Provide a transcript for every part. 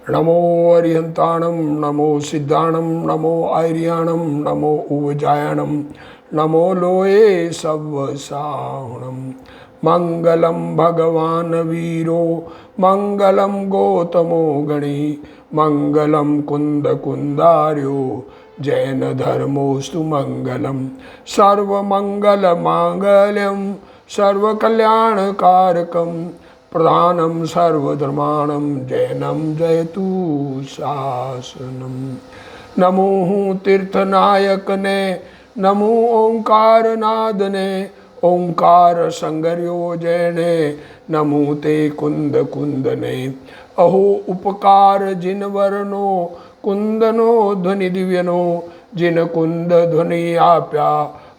नमो अरिहंताणं नमो सिद्धाणं नमो आर्याणं नमो उवजायणं नमो लोये सव्वसाहुणं। मंगलम भगवान वीरो मंगलम गौतमो गणी मंगलम कुंद कुंदार्यो जैन धर्मोस्तु मंगलम। सर्वमंगल मांगल्यम सर्वकल्याणकारकम प्रधानम सर्वधर्माणम जैनम जयतु शासनम। नमो तीर्थनायक ने नमो ओंकार नाद ने ओंकार संगर्यो जैने नमो ते कुंद कुंदने। अहो उपकार जिन वर्णो कुंदनो ध्वनि दिव्यनो जिन कुंद ध्वनि आप्या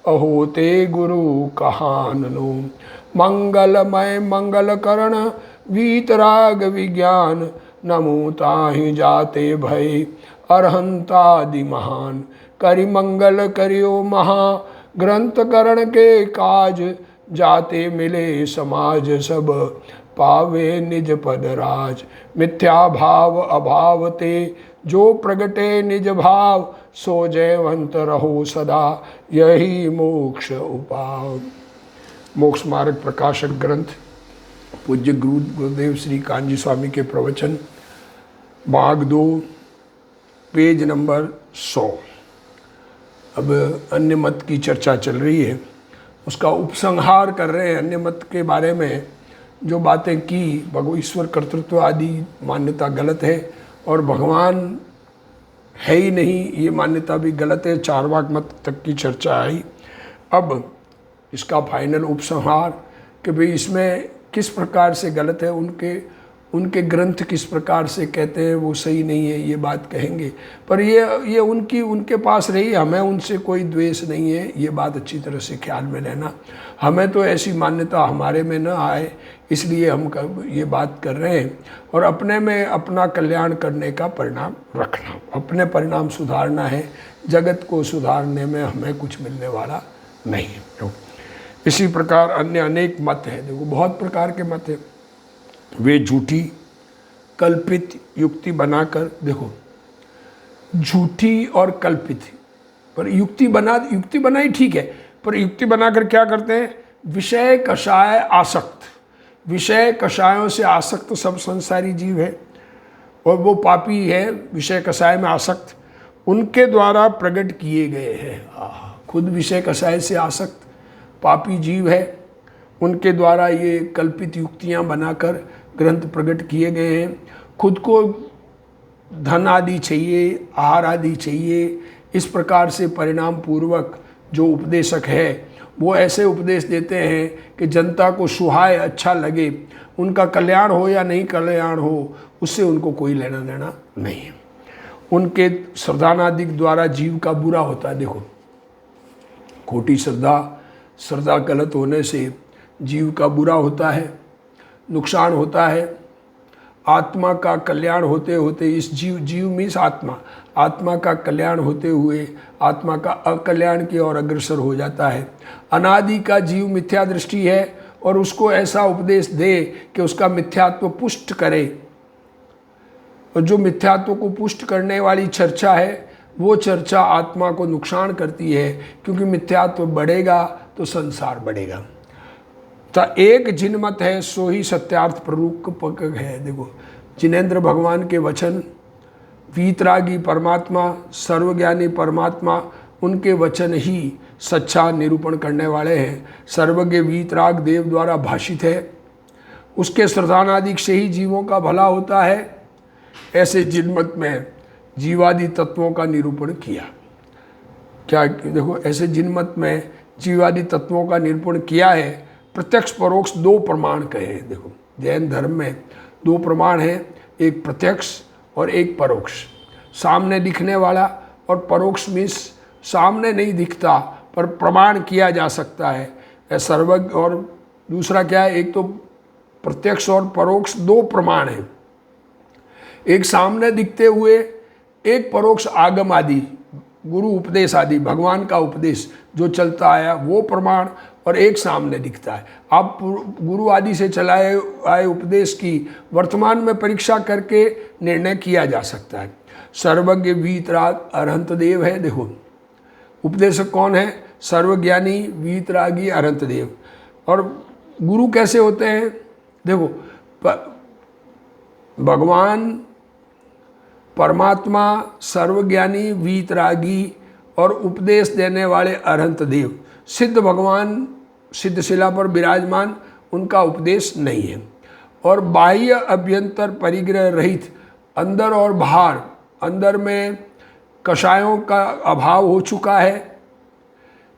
अहो ते गुरु कहाननो। मंगलमय मंगल करण वीतराग विज्ञान नमो ताहि जाते भय अरहंतादि महान। करि मंगल करियो महा ग्रंथ करण के काज जाते मिले समाज सब पावे निज पद राज। मिथ्या भाव अभाव ते जो प्रगटे निज भाव सो जयवंत रहो सदा यही मोक्ष उपाव। मोक्ष मार्ग प्रकाशक ग्रंथ पूज्य गुरुदेव श्री कांजी स्वामी के प्रवचन भाग 2 पेज नंबर 100। अब अन्य मत की चर्चा चल रही है, उसका उपसंहार कर रहे हैं। अन्य मत के बारे में जो बातें की, भगवान ईश्वर कर्तृत्व आदि मान्यता गलत है और भगवान है ही नहीं ये मान्यता भी गलत है। चारवाक मत तक की चर्चा आई। अब इसका फाइनल उपसंहार कि भाई इसमें किस प्रकार से गलत है, उनके ग्रंथ किस प्रकार से कहते हैं वो सही नहीं है, ये बात कहेंगे। पर ये उनके पास रही, हमें उनसे कोई द्वेष नहीं है, ये बात अच्छी तरह से ख्याल में लेना। हमें तो ऐसी मान्यता हमारे में न आए, इसलिए हम ये बात कर रहे हैं। और अपने में अपना कल्याण करने का परिणाम रखना, अपने परिणाम सुधारना है, जगत को सुधारने में हमें कुछ मिलने वाला नहीं है। तो इसी प्रकार अन्य अनेक मत हैं। देखो बहुत प्रकार के मत हैं, वे झूठी कल्पित युक्ति बनाकर, देखो झूठी और कल्पित, पर युक्ति बनाई ठीक है, पर युक्ति बनाकर क्या करते हैं, विषय कषाय आसक्त। विषय कषायों से आसक्त सब संसारी जीव है और वो पापी है, विषय कषाय में आसक्त, उनके द्वारा प्रकट किए गए हैं। खुद विषय कषाय से आसक्त पापी जीव है, उनके द्वारा ये कल्पित युक्तियां बनाकर ग्रंथ प्रकट किए गए हैं। खुद को धन आदि चाहिए, आहार आदि चाहिए, इस प्रकार से परिणाम पूर्वक जो उपदेशक है वो ऐसे उपदेश देते हैं कि जनता को सुहाए, अच्छा लगे, उनका कल्याण हो या नहीं कल्याण हो उससे उनको कोई लेना देना नहीं है। उनके श्रद्धानादिक द्वारा जीव का बुरा होता है। देखो खोटी श्रद्धा गलत होने से जीव का बुरा होता है, नुकसान होता है। आत्मा का कल्याण होते होते इस जीव मीन्स आत्मा का कल्याण होते हुए आत्मा का अकल्याण की ओर अग्रसर हो जाता है। अनादि का जीव मिथ्या दृष्टि है और उसको ऐसा उपदेश दे कि उसका मिथ्यात्व पुष्ट करे, और जो मिथ्यात्व को पुष्ट करने वाली चर्चा है वो चर्चा आत्मा को नुकसान करती है, क्योंकि मिथ्यात्व बढ़ेगा तो संसार बढ़ेगा। तो एक जिनमत है सो ही सत्यार्थ प्ररूपक है। देखो जिनेंद्र भगवान के वचन, वीतरागी परमात्मा, सर्वज्ञानी परमात्मा, उनके वचन ही सच्चा निरूपण करने वाले हैं। सर्वज्ञ वीतराग देव द्वारा भाषित है, उसके श्रद्धानादिक से ही जीवों का भला होता है। ऐसे जिनमत में जीवादि तत्वों का निरूपण किया। क्या देखो ऐसे जिनमत में जीवादि तत्वों का निरूपण किया है। प्रत्यक्ष परोक्ष 2 प्रमाण कहे। देखो जैन धर्म में 2 प्रमाण हैं, एक प्रत्यक्ष और एक परोक्ष। सामने दिखने वाला और परोक्ष मीन्स सामने नहीं दिखता पर प्रमाण किया जा सकता है सर्वज्ञ। और दूसरा क्या है, एक तो प्रत्यक्ष और परोक्ष 2 प्रमाण हैं, एक सामने दिखते हुए, एक परोक्ष आगम आदि, गुरु उपदेश आदि, भगवान का उपदेश जो चलता आया वो प्रमाण, और एक सामने दिखता है। आप गुरु आदि से चलाए आए उपदेश की वर्तमान में परीक्षा करके निर्णय किया जा सकता है। सर्वज्ञ वीतराग अरहंत देव है। देखो उपदेशक कौन है? सर्वज्ञानी वीतरागी अरहंत देव। और गुरु कैसे होते हैं? देखो भगवान परमात्मा सर्वज्ञानी वीतरागी और उपदेश देने वाले अरहंत देव। सिद्ध भगवान सिद्धशिला पर विराजमान, उनका उपदेश नहीं है। और बाह्य अभ्यंतर परिग्रह रहित, अंदर और बाहर, अंदर में कषायों का अभाव हो चुका है,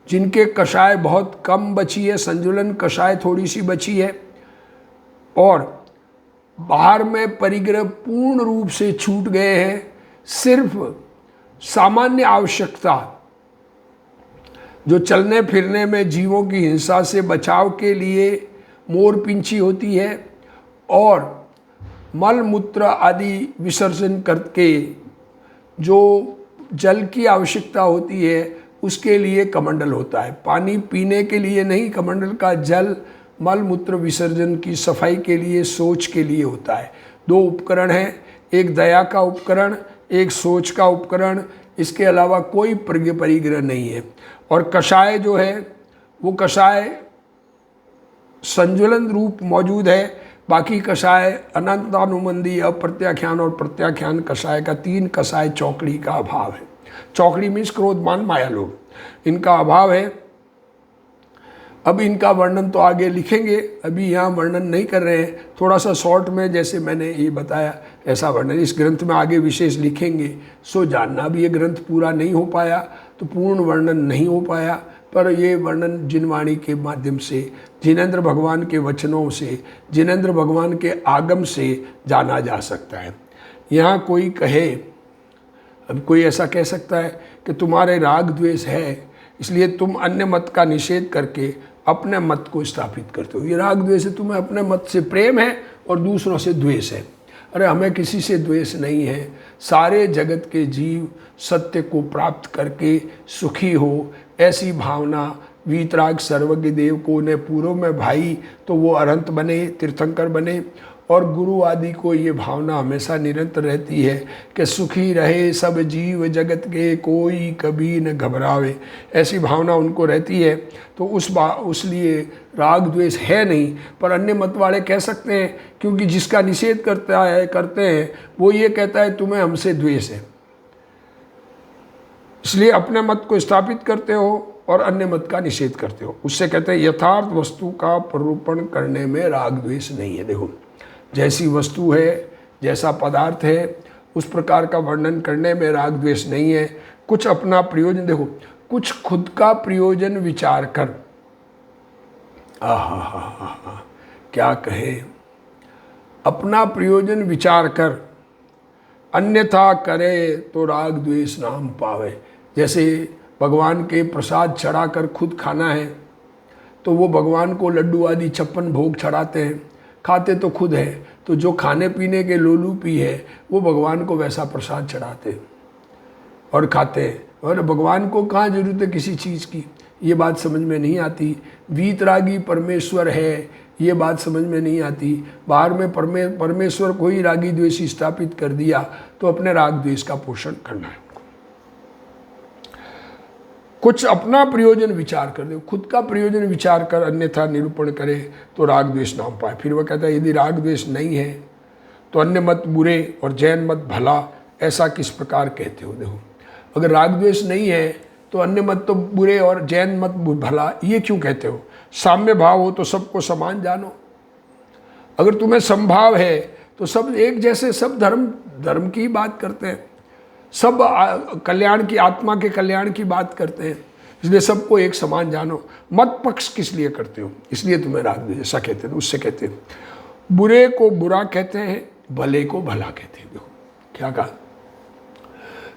जिनके कषाय बहुत कम बची है, संजुलन कषाय थोड़ी सी बची है, और बाहर में परिग्रह पूर्ण रूप से छूट गए हैं। सिर्फ सामान्य आवश्यकता जो चलने फिरने में जीवों की हिंसा से बचाव के लिए मोर पिंछी होती है, और मल मूत्र आदि विसर्जन करके जो जल की आवश्यकता होती है उसके लिए कमंडल होता है। पानी पीने के लिए नहीं, कमंडल का जल मल मूत्र विसर्जन की सफाई के लिए, सोच के लिए होता है। दो उपकरण हैं, एक दया का उपकरण, एक सोच का उपकरण। इसके अलावा कोई परिग्रह नहीं है। और कषाय जो है वो कषाय संजुलन रूप मौजूद है। बाकी कषाय अनंतानुबंधी, अप्रत्याख्यान और प्रत्याख्यान कषाय का, 3 कषाय चौकड़ी का अभाव है। चौकड़ी मीन्स क्रोध मान माया लोभ, इनका अभाव है। अब इनका वर्णन तो आगे लिखेंगे, अभी यहाँ वर्णन नहीं कर रहे हैं। थोड़ा सा शॉर्ट में जैसे मैंने ये बताया ऐसा वर्णन इस ग्रंथ में आगे विशेष लिखेंगे। सो जानना भी ये ग्रंथ पूरा नहीं हो पाया तो पूर्ण वर्णन नहीं हो पाया, पर ये वर्णन जिनवाणी के माध्यम से, जिनेंद्र भगवान के वचनों से, जिनेंद्र भगवान के आगम से जाना जा सकता है। यहाँ कोई कहे, अब कोई ऐसा कह सकता है कि तुम्हारे राग द्वेष है इसलिए तुम अन्य मत का निषेध करके अपने मत को स्थापित करते हो। ये राग द्वेष है, तुम्हें अपने मत से प्रेम है और दूसरों से द्वेष है। अरे हमें किसी से द्वेष नहीं है। सारे जगत के जीव सत्य को प्राप्त करके सुखी हो, ऐसी भावना वीतराग सर्वज्ञ देव को ने पूर्व में भाई तो वो अरहंत बने, तीर्थंकर बने। और गुरु आदि को ये भावना हमेशा निरंतर रहती है कि सुखी रहे सब जीव जगत के, कोई कभी न घबरावे। ऐसी भावना उनको रहती है। तो उसलिए राग द्वेष है नहीं, पर अन्य मत वाले कह सकते हैं, क्योंकि जिसका निषेध करते हैं वो ये कहता है तुम्हें हमसे द्वेष है, इसलिए अपने मत को स्थापित करते हो और अन्य मत का निषेध करते हो। उससे कहते हैं यथार्थ वस्तु का प्ररूपण करने में राग द्वेष नहीं है। देखो जैसी वस्तु है, जैसा पदार्थ है, उस प्रकार का वर्णन करने में राग द्वेष नहीं है। कुछ अपना प्रयोजन, देखो कुछ खुद का प्रयोजन विचार कर, आहा क्या कहे, अपना प्रयोजन विचार कर, अन्यथा करे तो राग द्वेष नाम पावे। जैसे भगवान के प्रसाद चढ़ाकर खुद खाना है तो वो भगवान को लड्डू आदि 56 भोग चढ़ाते हैं, खाते तो खुद है, तो जो खाने पीने के लोलूपी है वो भगवान को वैसा प्रसाद चढ़ाते और खाते हैं। और भगवान को कहाँ जरूरत है किसी चीज़ की, ये बात समझ में नहीं आती। वीतरागी परमेश्वर है, ये बात समझ में नहीं आती। बाहर में परमेश्वर को ही रागी द्वेषी स्थापित कर दिया तो अपने राग द्वेष का पोषण करना है। कुछ अपना प्रयोजन विचार कर दे, खुद का प्रयोजन विचार कर अन्यथा निरूपण करे तो राग द्वेष नाम पाए। फिर वह कहता है यदि राग द्वेष नहीं है तो अन्य मत बुरे और जैन मत भला, ऐसा किस प्रकार कहते हो। देखो अगर राग द्वेष नहीं है तो अन्य मत तो बुरे और जैन मत भला, ये क्यों कहते हो। साम्य भाव हो तो सबको समान जानो। अगर तुम्हें समभाव है तो सब एक जैसे, सब धर्म की बात करते हैं, सब कल्याण की, आत्मा के कल्याण की बात करते हैं, इसलिए सबको एक समान जानो। मत पक्ष किस लिए करते हो, इसलिए तुम्हें राग द्वेष, ऐसा कहते हैं। उससे कहते हैं बुरे को बुरा कहते हैं, भले को भला कहते हैं। देखो क्या कहा,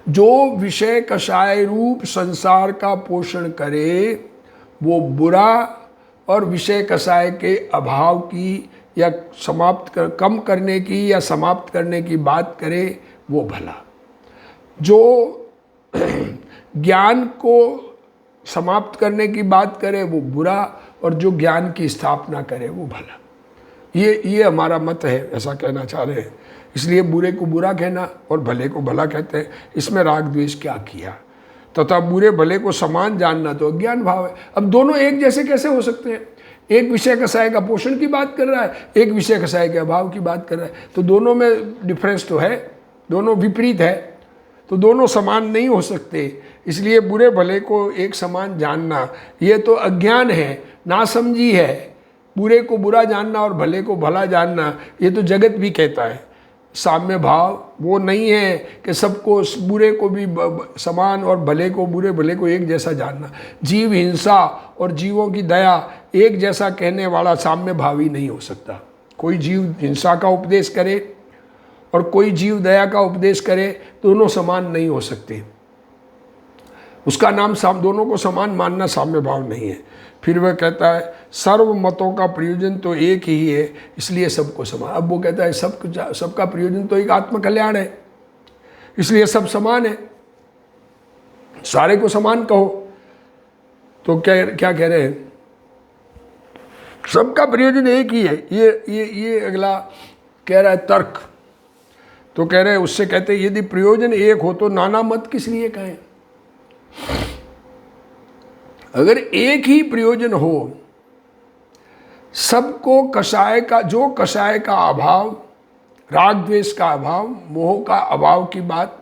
जो विषय कषाय रूप संसार का पोषण करे वो बुरा, और विषय कषाय के अभाव की या कम करने की या समाप्त करने की बात करे वो भला। जो ज्ञान को समाप्त करने की बात करे वो बुरा, और जो ज्ञान की स्थापना करे वो भला। ये हमारा मत है, ऐसा कहना चाह रहे हैं। इसलिए बुरे को बुरा कहना और भले को भला कहते हैं, इसमें राग द्वेष क्या किया। तथा बुरे भले को समान जानना तो अज्ञान भाव है। अब दोनों एक जैसे कैसे हो सकते हैं? एक विषय कसाय का पोषण की बात कर रहा है, एक विषय कसाय के अभाव की बात कर रहा है, तो दोनों में डिफरेंस तो है, दोनों विपरीत है, तो दोनों समान नहीं हो सकते। इसलिए बुरे भले को एक समान जानना ये तो अज्ञान है, नासमझी है। बुरे को बुरा जानना और भले को भला जानना ये तो जगत भी कहता है। साम्य भाव वो नहीं है कि सबको बुरे को भी समान और भले को बुरे भले को एक जैसा जानना। जीव हिंसा और जीवों की दया एक जैसा कहने वाला साम्य भाव ही नहीं हो सकता। कोई जीव हिंसा का उपदेश करे और कोई जीव दया का उपदेश करे, दोनों समान नहीं हो सकते। उसका नाम दोनों को समान मानना साम्य भाव नहीं है। फिर वह कहता है सर्व मतों का प्रयोजन तो एक ही है, इसलिए सबको समान। अब वो कहता है सबका प्रयोजन तो एक आत्म कल्याण है, इसलिए सब समान है, सारे को समान कहो। तो क्या कह रहे हैं? सबका प्रयोजन एक ही है। ये अगला कह रहा है तर्क। तो कह रहे हैं, उससे कहते हैं यदि प्रयोजन एक हो तो नाना मत किस लिए कहें। अगर एक ही प्रयोजन हो, सबको कषाय का, जो कषाय का अभाव, राग द्वेष का अभाव, मोह का अभाव की बात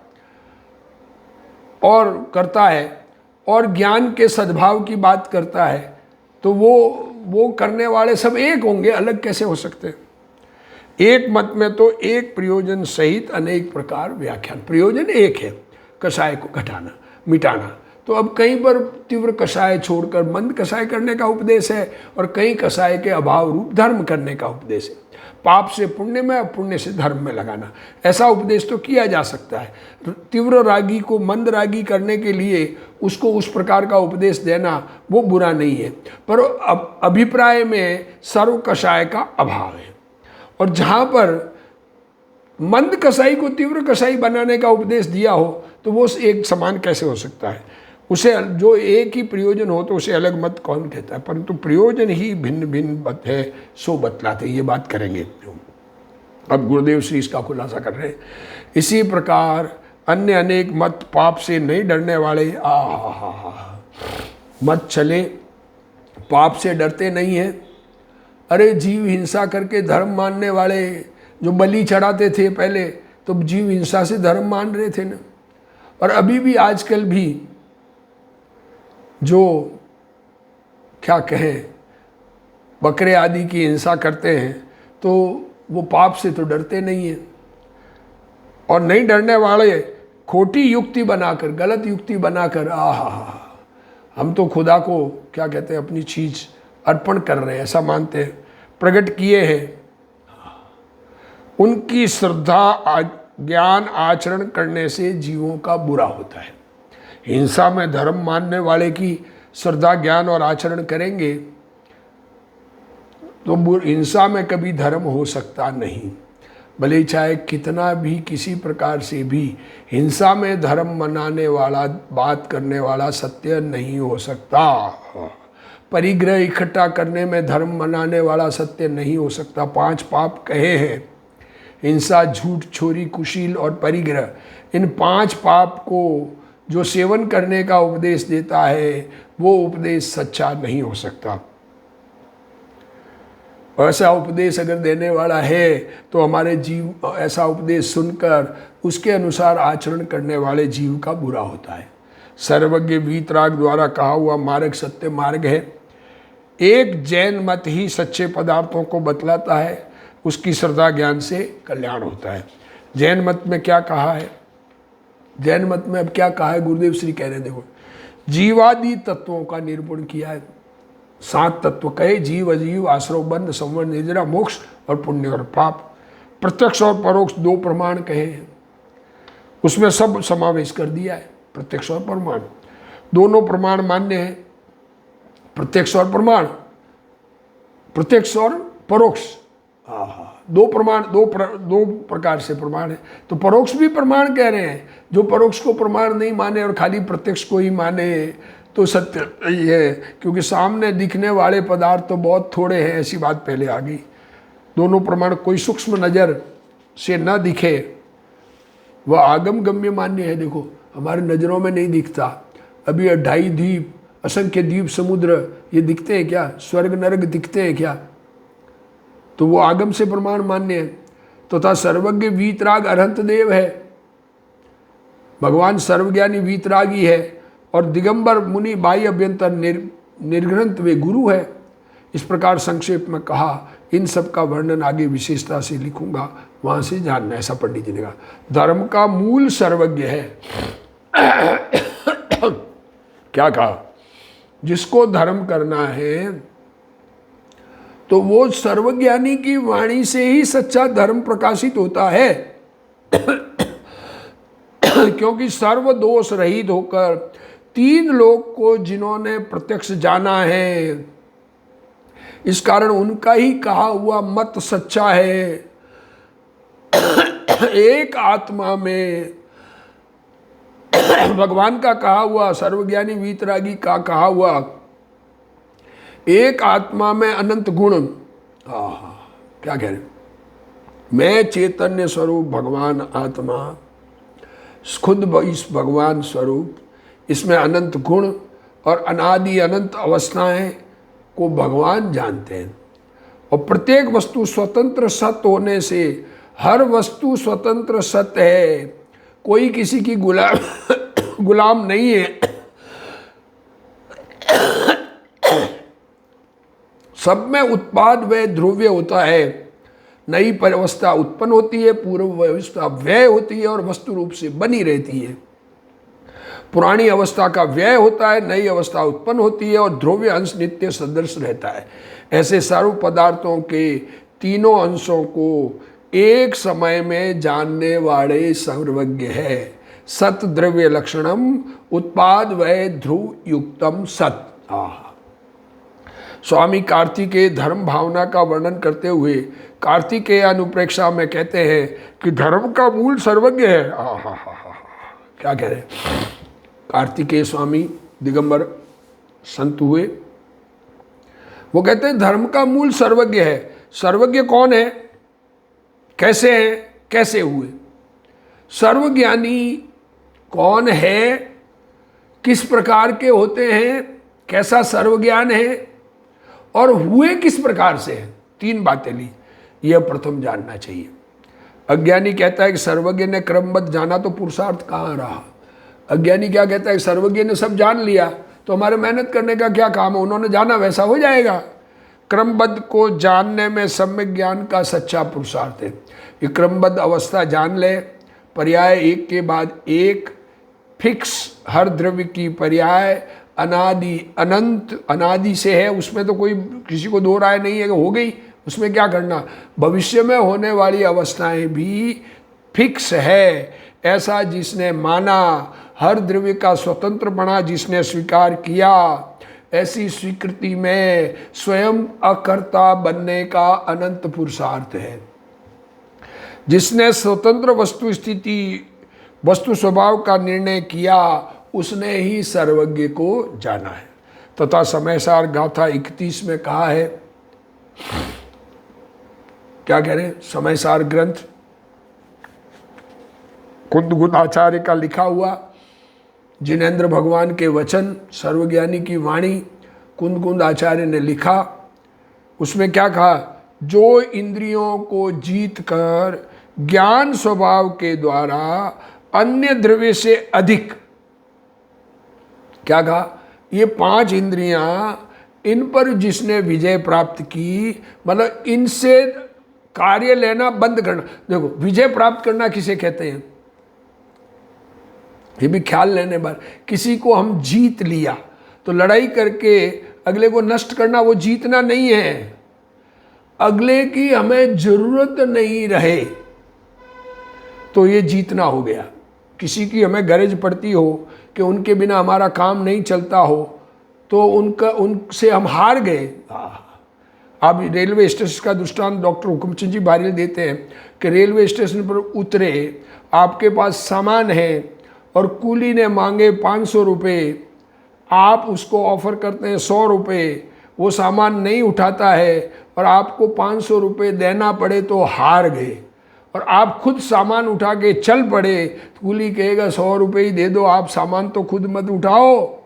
और करता है और ज्ञान के सद्भाव की बात करता है, तो वो करने वाले सब एक होंगे, अलग कैसे हो सकते हैं? एक मत में तो एक प्रयोजन सहित अनेक प्रकार व्याख्यान। प्रयोजन एक है, कषाय को घटाना, मिटाना। तो अब कहीं पर तीव्र कषाय छोड़कर मंद कषाय करने का उपदेश है और कहीं कषाय के अभाव रूप धर्म करने का उपदेश है। पाप से पुण्य में और पुण्य से धर्म में लगाना, ऐसा उपदेश तो किया जा सकता है। तीव्र रागी को मंद रागी करने के लिए उसको उस प्रकार का उपदेश देना वो बुरा नहीं है, पर अभिप्राय में सर्व कषाय का अभाव है। और जहाँ पर मंद कसाई को तीव्र कसाई बनाने का उपदेश दिया हो तो वो एक समान कैसे हो सकता है? उसे जो एक ही प्रयोजन हो तो उसे अलग मत कौन कहता है? परंतु प्रयोजन ही भिन्न भिन्न मत है सो बतलाते, ये बात करेंगे। अब गुरुदेव श्री इसका खुलासा कर रहे हैं। इसी प्रकार अन्य अनेक मत पाप से नहीं डरने वाले मत चले, पाप से डरते नहीं हैं। अरे जीव हिंसा करके धर्म मानने वाले जो बलि चढ़ाते थे पहले, तो जीव हिंसा से धर्म मान रहे थे ना। और अभी भी आजकल भी जो क्या कहें बकरे आदि की हिंसा करते हैं, तो वो पाप से तो डरते नहीं हैं। और नहीं डरने वाले खोटी युक्ति बनाकर, गलत युक्ति बनाकर हम तो खुदा को क्या कहते हैं, अपनी चीज़ अर्पण कर रहे हैं, ऐसा मानते हैं, प्रकट किए हैं। उनकी श्रद्धा ज्ञान आचरण करने से जीवों का बुरा होता है। हिंसा में धर्म मानने वाले की श्रद्धा ज्ञान और आचरण करेंगे तो हिंसा में कभी धर्म हो सकता नहीं। भले चाहे कितना भी किसी प्रकार से भी हिंसा में धर्म मनाने वाला, बात करने वाला सत्य नहीं हो सकता। परिग्रह इकट्ठा करने में धर्म मनाने वाला सत्य नहीं हो सकता। 5 पाप कहे हैं, हिंसा, झूठ, चोरी, कुशील और परिग्रह। इन 5 पाप को जो सेवन करने का उपदेश देता है वो उपदेश सच्चा नहीं हो सकता। ऐसा उपदेश अगर देने वाला है तो हमारे जीव ऐसा उपदेश सुनकर उसके अनुसार आचरण करने वाले जीव का बुरा होता है। सर्वज्ञ वीतराग द्वारा कहा हुआ मार्ग सत्य मार्ग है। एक जैन मत ही सच्चे पदार्थों को बतलाता है, उसकी श्रद्धा ज्ञान से कल्याण होता है। जैन मत में क्या कहा है? जैन मत में अब क्या कहा है? गुरुदेव श्री कह रहे हैं, देखो, जीवादि तत्वों का निरूपण किया है। 7 तत्व कहे, जीव, अजीव, आश्रव, बंध, संवर, निर्जरा, मोक्ष और पुण्य और पाप। प्रत्यक्ष और परोक्ष 2 प्रमाण कहे हैं, उसमें सब समावेश कर दिया है। प्रत्यक्ष और प्रमाण, दोनों प्रमाण मान्य है। प्रत्यक्ष और प्रमाण, प्रत्यक्ष और परोक्ष, 2 प्रमाण, 2 प्रकार से प्रमाण है। तो परोक्ष भी प्रमाण कह रहे हैं। जो परोक्ष को प्रमाण नहीं माने और खाली प्रत्यक्ष को ही माने तो सत्य नहीं है, क्योंकि सामने दिखने वाले पदार्थ तो बहुत थोड़े हैं, ऐसी बात पहले आ गई। दोनों प्रमाण कोई सूक्ष्म नज़र से न दिखे वह आगम गम्य मान्य है। देखो हमारे नज़रों में नहीं दिखता, अभी 2.5 द्वीप, असंख्य द्वीप, समुद्र, ये दिखते हैं क्या? स्वर्ग नरक दिखते हैं क्या? तो वो आगम से प्रमाण मान्य है। तथा सर्वज्ञ वीतराग अरहंत देव है, भगवान सर्वज्ञानी वीतरागी है, और दिगंबर मुनि बाह्य अभ्यंतर निर्ग्रंथ वे गुरु है। इस प्रकार संक्षेप में कहा। इन सब का वर्णन आगे विशेषता से लिखूंगा, वहाँ से जानना। ऐसा पंडित जी ने कहा। धर्म का मूल सर्वज्ञ है। क्या कहा? जिसको धर्म करना है तो वो सर्वज्ञानी की वाणी से ही सच्चा धर्म प्रकाशित होता है। क्योंकि सर्व दोष रहित होकर 3 लोक को जिन्होंने प्रत्यक्ष जाना है, इस कारण उनका ही कहा हुआ मत सच्चा है। एक आत्मा में भगवान का कहा हुआ, सर्वज्ञानी वीतरागी का कहा हुआ, एक आत्मा में अनंत गुण। क्या कह रहे? मैं चैतन्य स्वरूप भगवान आत्मा, खुद इस भगवान स्वरूप, इसमें अनंत गुण और अनादि अनंत अवस्थाएं को भगवान जानते हैं। और प्रत्येक वस्तु स्वतंत्र सत्य होने से हर वस्तु स्वतंत्र सत्य है, कोई किसी की गुलाम नहीं है। सब में उत्पाद व ध्रुव्य होता है। नई अवस्था उत्पन्न होती है, पूर्व अवस्था व्यय होती है और वस्तु रूप से बनी रहती है। पुरानी अवस्था का व्यय होता है, नई अवस्था उत्पन्न होती है और ध्रुव्य अंश नित्य सदृश रहता है। ऐसे सर्व पदार्थों के तीनों अंशों को एक समय में जानने वाले सर्वज्ञ है। सत द्रव्य लक्षणम उत्पाद वै ध्रुव युक्तम सत। स्वामी कार्तिकेय धर्म भावना का वर्णन करते हुए कार्तिकेय अनुप्रेक्षा में कहते हैं कि धर्म का मूल सर्वज्ञ है। क्या कह रहे हैं? कार्तिकेय स्वामी दिगंबर संत हुए, वो कहते हैं धर्म का मूल सर्वज्ञ है। सर्वज्ञ कौन है? कैसे है? कैसे हुए? सर्वज्ञानी कौन है? किस प्रकार के होते हैं? कैसा सर्वज्ञान है? और हुए किस प्रकार से हैं? 3 बातें ली। यह प्रथम जानना चाहिए। अज्ञानी कहता है कि सर्वज्ञ ने क्रमबद्ध जाना, तो पुरुषार्थ कहाँ रहा? अज्ञानी क्या कहता है? सर्वज्ञ ने सब जान लिया, तो हमारे मेहनत करने का क्या काम है? उन्होंने जाना वैसा हो जाएगा। क्रमबद्ध को जानने में सम्यक ज्ञान का सच्चा पुरुषार्थ है। ये क्रमबद्ध अवस्था जान ले, पर्याय एक के बाद एक, फिक्स हर द्रव्य की पर्याय, अनादि अनंत, अनादि से है, उसमें तो कोई किसी को दो राय नहीं है कि हो गई, उसमें क्या करना। भविष्य में होने वाली अवस्थाएं भी फिक्स है, ऐसा जिसने माना, हर द्रव्य का स्वतंत्र बना जिसने स्वीकार किया, ऐसी स्वीकृति में स्वयं अकर्ता बनने का अनंत पुरुषार्थ है। जिसने स्वतंत्र वस्तु स्थिति, वस्तु स्वभाव का निर्णय किया, उसने ही सर्वज्ञ को जाना है। तथा समयसार गाथा 31 में कहा है, क्या कह रहे हैं? समयसार ग्रंथ कुंद आचार्य का लिखा हुआ, जिनेन्द्र भगवान के वचन, सर्वज्ञानी की वाणी, कुंद आचार्य ने लिखा। उसमें क्या कहा? जो इंद्रियों को जीत कर ज्ञान स्वभाव के द्वारा अन्य द्रव्य से अधिक, क्या कहा? ये 5 इंद्रियां, इन पर जिसने विजय प्राप्त की, मतलब इनसे कार्य लेना बंद करना। देखो, विजय प्राप्त करना किसे कहते हैं? ये भी ख्याल लेने पर, किसी को हम जीत लिया तो लड़ाई करके अगले को नष्ट करना वो जीतना नहीं है। अगले की हमें जरूरत नहीं रहे तो ये जीतना हो गया। किसी की हमें गरज पड़ती हो कि उनके बिना हमारा काम नहीं चलता हो, तो उनसे हम हार गए। आप रेलवे स्टेशन का दृष्टांत डॉक्टर हुकुमचंद जी बारियल देते हैं कि रेलवे स्टेशन पर उतरे, आपके पास सामान है और कूली ने मांगे 500 रुपये, आप उसको ऑफर करते हैं 100 रुपये, वो सामान नहीं उठाता है और आपको 500 रुपये देना पड़े तो हार गए, और आप खुद सामान उठा के चल पड़े, तो कुली कहेगा 100 रुपये ही दे दो, आप सामान तो खुद मत उठाओ,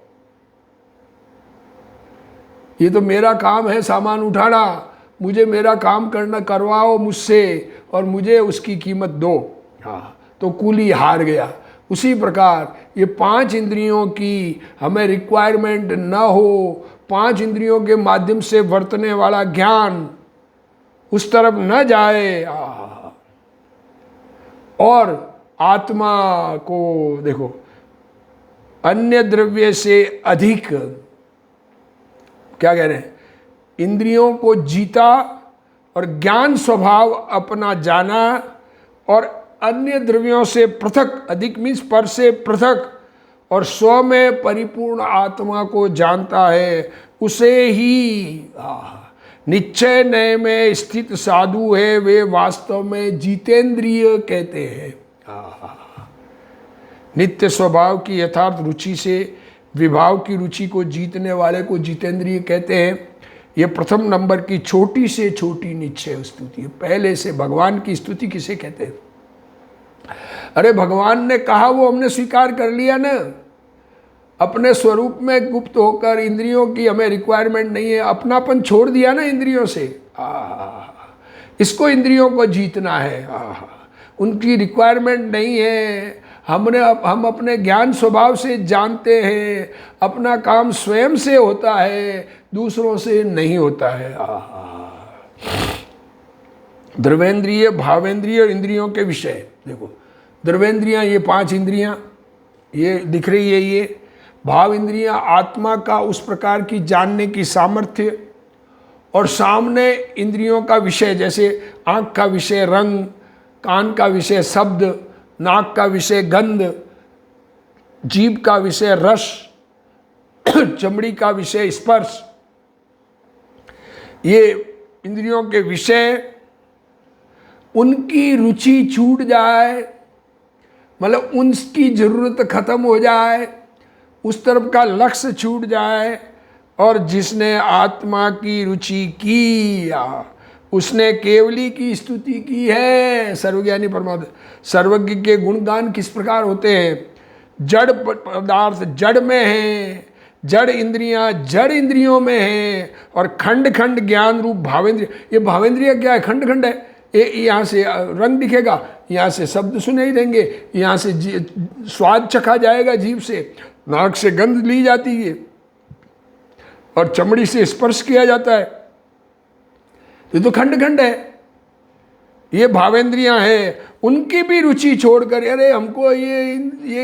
ये तो मेरा काम है सामान उठाना, मुझे मेरा काम करना करवाओ मुझसे और मुझे उसकी कीमत दो। हाँ, तो कुली हार गया। उसी प्रकार ये 5 इंद्रियों की हमें रिक्वायरमेंट न हो, 5 इंद्रियों के माध्यम से वर्तने वाला ज्ञान उस तरफ न जाए। और आत्मा को देखो अन्य द्रव्य से अधिक, क्या कह रहे हैं, इंद्रियों को जीता और ज्ञान स्वभाव अपना जाना, और अन्य द्रव्यों से पृथक, अधिक मीन्स पर से पृथक, और स्व में परिपूर्ण आत्मा को जानता है, उसे ही निश्चय नय में स्थित साधु है, वे वास्तव में जितेंद्रिय कहते हैं। नित्य स्वभाव की यथार्थ रुचि से विभाव की रुचि को जीतने वाले को जितेंद्रिय कहते हैं। ये प्रथम नंबर की छोटी से छोटी निश्चय स्तुति है। पहले से भगवान की स्तुति किसे कहते हैं? अरे भगवान ने कहा वो हमने स्वीकार कर लिया ना, अपने स्वरूप में गुप्त होकर, इंद्रियों की हमें रिक्वायरमेंट नहीं है, अपनापन छोड़ दिया ना इंद्रियों से। इसको इंद्रियों को जीतना है, उनकी रिक्वायरमेंट नहीं है, हम अपने ज्ञान स्वभाव से जानते हैं, अपना काम स्वयं से होता है, दूसरों से नहीं होता है। द्रवेंद्रिय, भावेंद्रिय और इंद्रियों के विषय देखो। द्रवेंद्रियां ये 5 इंद्रियां ये दिख रही है, ये भाव इंद्रियां आत्मा का उस प्रकार की जानने की सामर्थ्य, और सामने इंद्रियों का विषय, जैसे आँख का विषय रंग, कान का विषय शब्द, नाक का विषय गंध, जीभ का विषय रस, चमड़ी का विषय स्पर्श। ये इंद्रियों के विषय, उनकी रुचि छूट जाए, मतलब उनकी जरूरत खत्म हो जाए, उस तरफ का लक्ष्य छूट जाए, और जिसने आत्मा की रुचि की उसने केवली की स्तुति की है। सर्वज्ञानी परमात्मा, सर्वज्ञ के गुणगान किस प्रकार होते हैं? जड़ पदार्थ जड़ में है, जड़ इंद्रियां जड़ इंद्रियों में हैं, और खंड खंड ज्ञान रूप भावेंद्रिय। ये भावेंद्रिय क्या है? खंड खंड है। यहाँ से रंग दिखेगा, यहाँ से शब्द सुनाई देंगे, यहाँ से स्वाद चखा जाएगा जीभ से, नाक से गंध ली जाती है, और चमड़ी से स्पर्श किया जाता है। ये तो खंड खंड है, ये भावेंद्रियां हैं। उनकी भी रुचि छोड़कर, अरे हमको ये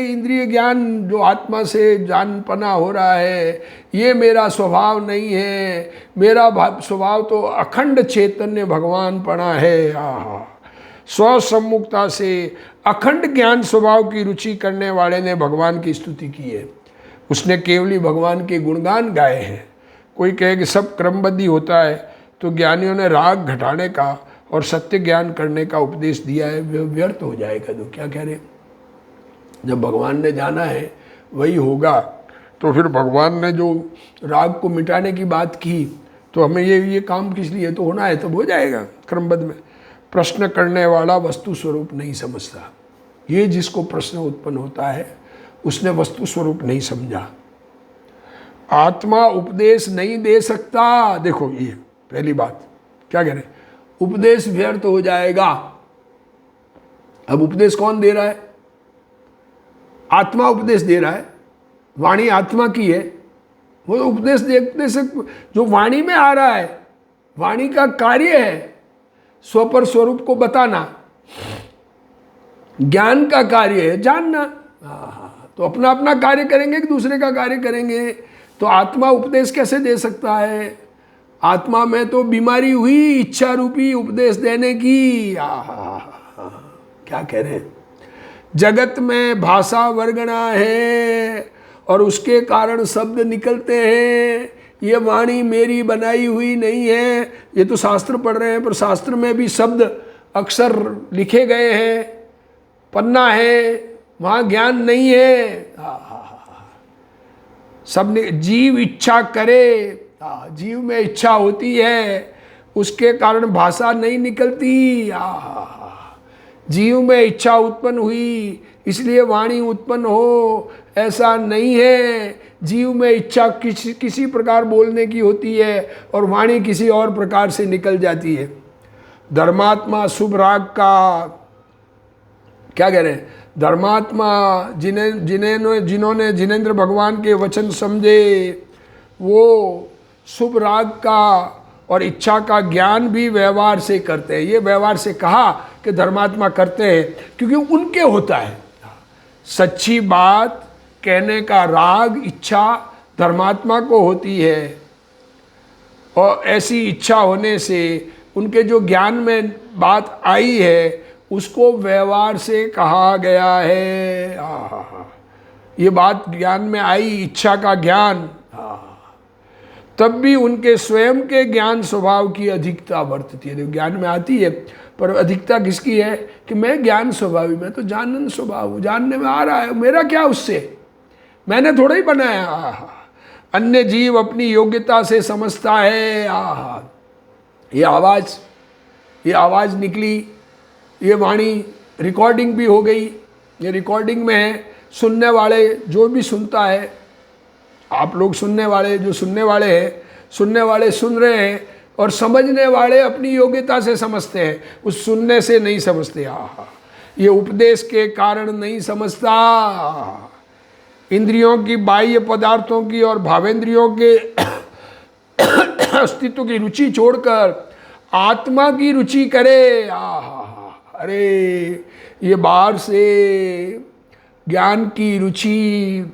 इंद्रिय ज्ञान जो आत्मा से जानपना हो रहा है, ये मेरा स्वभाव नहीं है, मेरा स्वभाव तो अखंड चैतन्य भगवान पना है। स्वसम्मुखता से अखंड ज्ञान स्वभाव की रुचि करने वाले ने भगवान की स्तुति की है, उसने केवली भगवान के गुणगान गाए हैं। कोई कहे कि सब क्रमबद्ध ही होता है, तो ज्ञानियों ने राग घटाने का और सत्य ज्ञान करने का उपदेश दिया है, व्यर्थ हो जाएगा। तो क्या कह रहे, जब भगवान ने जाना है वही होगा, तो फिर भगवान ने जो राग को मिटाने की बात की, तो हमें ये काम किस लिए तो होना है, तब हो जाएगा क्रमबद्ध में। प्रश्न करने वाला वस्तु स्वरूप नहीं समझता, ये जिसको प्रश्न उत्पन्न होता है उसने वस्तु स्वरूप नहीं समझा। आत्मा उपदेश नहीं दे सकता। देखो ये पहली बात, क्या कह रहे हैं, उपदेश व्यर्थ हो जाएगा। अब उपदेश कौन दे रहा है? आत्मा उपदेश दे रहा है, वाणी आत्मा की है, वो उपदेश देखने से जो वाणी में आ रहा है, वाणी का कार्य है स्वपर स्वरूप को बताना, ज्ञान का कार्य है जानना। तो अपना अपना कार्य करेंगे कि दूसरे का कार्य करेंगे? तो आत्मा उपदेश कैसे दे सकता है? आत्मा में तो बीमारी हुई इच्छा रूपी उपदेश देने की। क्या कह रहे हैं, जगत में भाषा वर्गणा है और उसके कारण शब्द निकलते हैं, ये वाणी मेरी बनाई हुई नहीं है। ये तो शास्त्र पढ़ रहे हैं, पर शास्त्र में भी शब्द अक्षर लिखे गए हैं, पन्ना है, वहाँ ज्ञान नहीं है। सबने जीव इच्छा करे, जीव में इच्छा होती है, उसके कारण भाषा नहीं निकलती। जीव में इच्छा उत्पन्न हुई इसलिए वाणी उत्पन्न हो, ऐसा नहीं है। जीव में इच्छा किसी प्रकार बोलने की होती है और वाणी किसी और प्रकार से निकल जाती है। धर्मात्मा शुभ राग का क्या कह रहे हैं, धर्मात्मा जिन्होंने जिनेंद्र भगवान के वचन समझे, वो शुभ राग का और इच्छा का ज्ञान भी व्यवहार से करते हैं। ये व्यवहार से कहा कि धर्मात्मा करते हैं क्योंकि उनके होता है। सच्ची बात कहने का राग इच्छा धर्मात्मा को होती है, और ऐसी इच्छा होने से उनके जो ज्ञान में बात आई है उसको व्यवहार से कहा गया है। ये बात ज्ञान में आई, इच्छा का ज्ञान, तब भी उनके स्वयं के ज्ञान स्वभाव की अधिकता बरतती है। ज्ञान में आती है पर अधिकता किसकी है कि मैं ज्ञान स्वभावी, मैं तो जानन स्वभाव हूँ, जानने में आ रहा है, मेरा क्या उससे, मैंने थोड़ा ही बनाया। अन्य जीव अपनी योग्यता से समझता है। ये आवाज़ निकली, ये वाणी रिकॉर्डिंग भी हो गई, ये रिकॉर्डिंग में है। सुनने वाले जो भी सुनता है, आप लोग सुनने वाले जो सुनने वाले हैं, सुनने वाले सुन रहे हैं, और समझने वाले अपनी योग्यता से समझते हैं, उस सुनने से नहीं समझते। ये उपदेश के कारण नहीं समझता। इंद्रियों की बाह्य पदार्थों की और भावेंद्रियों के अस्तित्व की रुचि छोड़कर आत्मा की रुचि करे। अरे ये बाहर से ज्ञान की रुचि,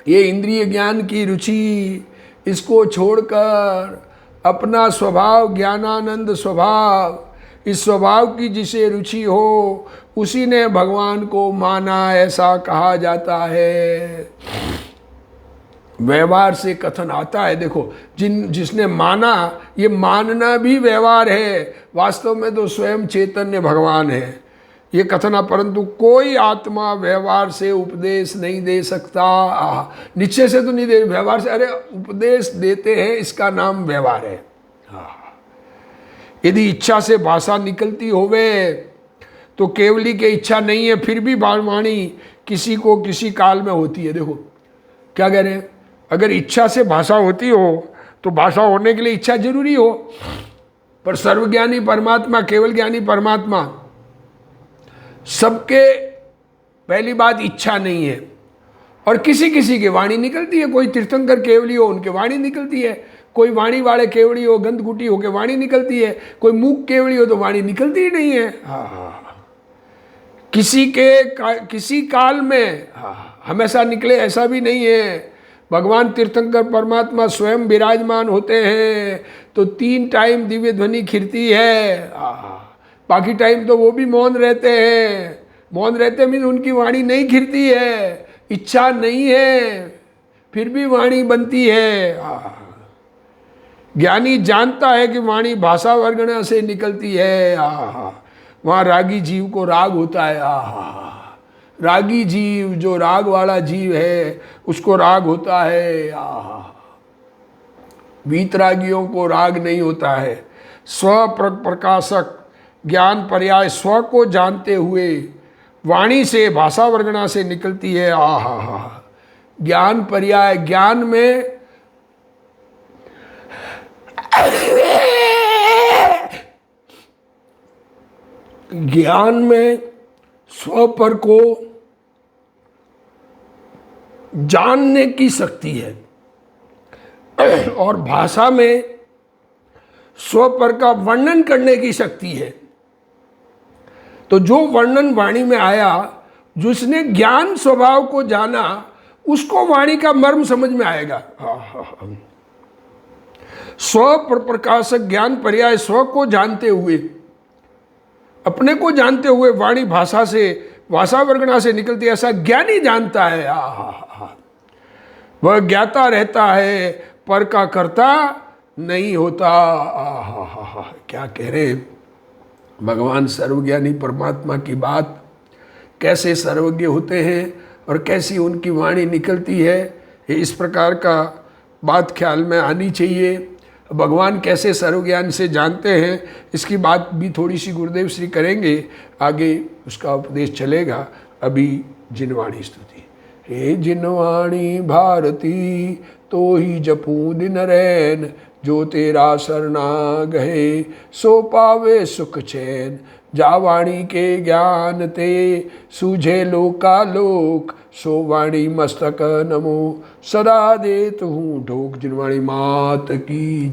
ये इंद्रिय ज्ञान की रुचि, इसको छोड़कर अपना स्वभाव, ज्ञानानंद स्वभाव, इस स्वभाव की जिसे रुचि हो उसी ने भगवान को माना, ऐसा कहा जाता है। व्यवहार से कथन आता है। देखो, जिसने माना, ये मानना भी व्यवहार है, वास्तव में तो स्वयं चैतन्य भगवान है। ये कथन, परंतु कोई आत्मा व्यवहार से उपदेश नहीं दे सकता। निश्चय से तो नहीं दे, व्यवहार से, अरे उपदेश देते हैं, इसका नाम व्यवहार है। यदि इच्छा से भाषा निकलती होवे तो केवली के इच्छा नहीं है, फिर भी वाणी किसी को किसी काल में होती है। देखो क्या कह रहे हैं, अगर इच्छा से भाषा होती हो तो भाषा होने के लिए इच्छा जरूरी हो, पर सर्वज्ञानी परमात्मा, केवल ज्ञानी परमात्मा, सबके पहली बात इच्छा नहीं है, और किसी किसी की वाणी निकलती है। कोई तीर्थंकर केवली हो, उनके वाणी निकलती है। कोई वाणी वाले केवली हो, गंधकुटी हो के वाणी निकलती है। कोई मूक केवली हो तो वाणी निकलती ही नहीं है। किसी काल में हमेशा निकले ऐसा भी नहीं है। भगवान तीर्थंकर परमात्मा स्वयं विराजमान होते हैं तो 3 टाइम दिव्य ध्वनि खिरती है, बाकी टाइम तो वो भी मौन रहते हैं। मौन रहते मीन उनकी वाणी नहीं खिरती है, इच्छा नहीं है, फिर भी वाणी बनती है। ज्ञानी जानता है कि वाणी भाषा वर्गणा से निकलती है। वहाँ रागी जीव को राग होता है। रागी जीव, जो राग वाला जीव है, उसको राग होता है। वीतरागियों को राग नहीं होता है। स्व प्रकाशक ज्ञान पर्याय स्व को जानते हुए वाणी से, भाषा वर्गणा से निकलती है। ज्ञान पर्याय, ज्ञान में स्व पर को जानने की शक्ति है, और भाषा में स्व पर का वर्णन करने की शक्ति है। तो जो वर्णन वाणी में आया, जिसने ज्ञान स्वभाव को जाना, उसको वाणी का मर्म समझ में आएगा। स्व प्रकाशक ज्ञान पर्याय स्व को जानते हुए, अपने को जानते हुए वाणी भाषा से, भाषा वर्गणा से निकलती है, ऐसा ज्ञानी जानता है। वह ज्ञाता रहता है, पर का कर्ता नहीं होता। क्या कह रहे भगवान सर्वज्ञानी परमात्मा की बात, कैसे सर्वज्ञ होते हैं और कैसी उनकी वाणी निकलती है। इस प्रकार का बात ख्याल में आनी चाहिए। भगवान कैसे सर्वज्ञान से जानते हैं, इसकी बात भी थोड़ी सी गुरुदेव श्री करेंगे, आगे उसका उपदेश चलेगा। अभी जिनवाणी स्तुति। हे जिनवाणी भारती तो ही जपू दिन रैन, जो तेरा शरणा गए सो पावे सुख चैन। जा वाणी के ज्ञान ते सूझे लोकालोक, सो वाणी मस्तक नमो सदा देत हूँ ठोक। जिनवाणी मात की।